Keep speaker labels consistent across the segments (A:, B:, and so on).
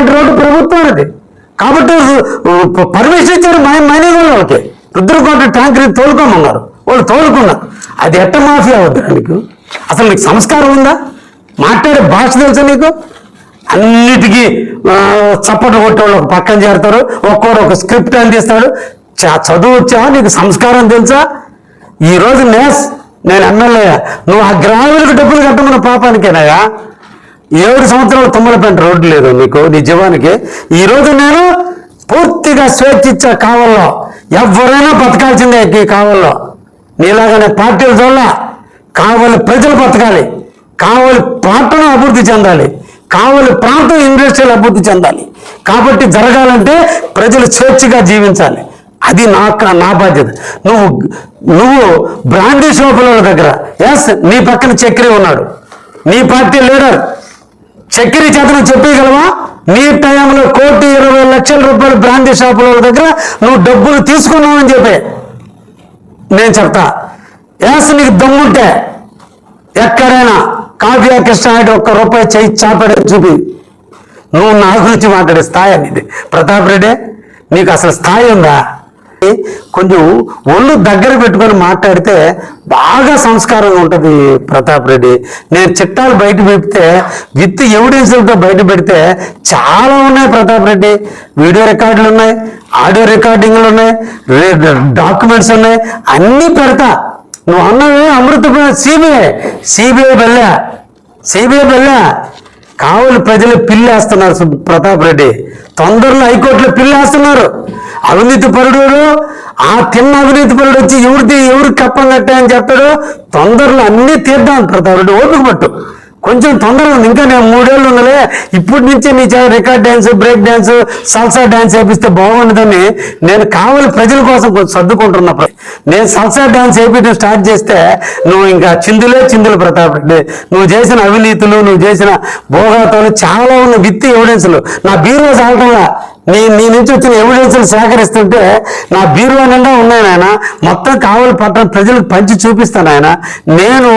A: అలాంటి రోడ్డు ప్రభుత్వం అది. కాబట్టి పర్మిషన్ ఇచ్చారు మైనింగ్ వాళ్ళకి. రుద్రకోట ట్యాంకర్ తోలుకోమన్నారు, వాళ్ళు తోలుకున్నారు. అది ఎట్ట మాఫియా అవుతుంది నీకు? అసలు నీకు సంస్కారం ఉందా? మాట్లాడే భాష తెలుసా నీకు? అన్నిటికీ చప్పట్లు కొట్టేవాళ్ళు ఒక పక్కన చేరుతారు, ఒక్కోడు ఒక స్క్రిప్ట్ అందిస్తాడు. చదువు వచ్చా? నీకు సంస్కారం తెలుసా? ఈరోజు నేను ఎమ్మెల్యే, నువ్వు ఆ గ్రామీణకు డబ్బులు కట్టమన్న పాపానికేనాయా? 7 సంవత్సరాలు తుమ్మలపేంట రోడ్డు లేదు నీకు, నీ జీవానికి. ఈరోజు నేను పూర్తిగా స్వేచ్ఛ ఇచ్చా. కావల్లో ఎవరైనా బతకాల్సిందే ఈ కావల్లో. నీలాగానే పార్టీలు చూడాల. కావలి ప్రజలు బతకాలి, కావలి పట్టణం అభివృద్ధి చెందాలి, కావలి ప్రాంతం ఇండస్ట్రియల్ అభివృద్ధి చెందాలి. కాబట్టి జరగాలంటే ప్రజలు స్వేచ్ఛగా జీవించాలి. అది నా బాధ్యత. నువ్వు బ్రాండీ షాపుల దగ్గర నీ పక్కన చక్రి ఉన్నాడు, నీ పార్టీ లీడర్. చక్రి చేతను చెప్పగలవా? నీ టైంలో 1,20,00,000 రూపాయలు బ్రాండీ షాపుల దగ్గర నువ్వు డబ్బులు తీసుకున్నావని చెప్పి నేను చెప్తా. నీకు దమ్ముంటే ఎక్కడైనా కావ్య కృష్ణారెడ్డి ₹1 చేయి చాపడే చూపి. నువ్వు నా గురించి మాట్లాడే స్థాయి అనేది ప్రతాప్ రెడ్డి, నీకు అసలు స్థాయి ఉందా? కొంచెం ఒళ్ళు దగ్గర పెట్టుకొని మాట్లాడితే బాగా సంస్కారంగా ఉంటుంది ప్రతాప్ రెడ్డి. నేను చిట్టాలు బయట పెడితే విత్ ఎవిడెన్స్లతో బయట పెడితే చాలా ఉన్నాయి ప్రతాప్ రెడ్డి. వీడియో రికార్డులు ఉన్నాయి, ఆడియో రికార్డింగ్లు ఉన్నాయి, డాక్యుమెంట్స్ ఉన్నాయి, అన్నీ పెడతా. నువ్వు అన్నవే అమృత సిబిఐ వెళ్ళా కావలి ప్రజలు పిల్లేస్తున్నారు ప్రతాప్ రెడ్డి. తొందరలో హైకోర్టులో పిల్లేస్తున్నారు. అవినీతి పరుడు, ఆ తిన్న అవినీతి పరుడు వచ్చి ఎవరికి కప్పం కట్టాయని చెప్పాడు. తొందరలో అన్నీ తీద్దాం ప్రతాప్ రెడ్డి, ఓపిక పట్టు. కొంచెం తొందరగా ఉంది, ఇంకా నేను 3 ఏళ్ళు ఉన్నలే. ఇప్పటి నుంచే నీ record dance, break dance, salsa dance వేపిస్తే బాగుండదని నేను కావాలి ప్రజల కోసం కొంచెం సర్దుకుంటున్నప్పుడు. నేను సల్సా డ్యాన్స్ వేపించడం స్టార్ట్ చేస్తే నువ్వు ఇంకా చిందులు ప్రతాప్ రెడ్డి. నువ్వు చేసిన అవినీతులు, నువ్వు చేసిన భోగాతాలు చాలా ఉన్న విత్ ఎవిడెన్స్లు నా బీరువా సాగటంలా. నీ నుంచి వచ్చిన ఎవిడెన్స్లు సేకరిస్తుంటే నా బీరువా నిండా ఉన్నాయి నాయన. మొత్తం కావలి పట్టణ ప్రజలకు పంచి చూపిస్తాను ఆయన. నేను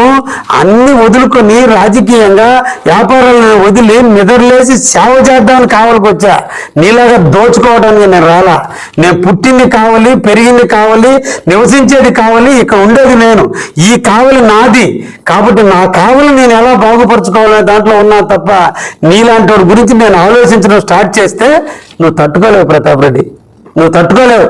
A: అన్ని వదులుకొని రాజకీయంగా వ్యాపారాలను వదిలి నిద్రలేసి సేవ చేద్దామని కావలికి వచ్చా. నీలాగా దోచుకోవడానికి నేను రాలా. నేను పుట్టింది కావాలి, పెరిగింది కావాలి, నివసించేది కావాలి, ఇక్కడ ఉండేది నేను. ఈ కావలి నాది. కాబట్టి నా కావలి నేను ఎలా బాగుపరుచుకోవాలనే దాంట్లో ఉన్నా తప్ప నీలాంటి వాడి గురించి నేను ఆలోచించడం స్టార్ట్ చేస్తే నువ్వు తట్టుకోలేవు ప్రతాప్ రెడ్డి, నువ్వు తట్టుకోలేవు.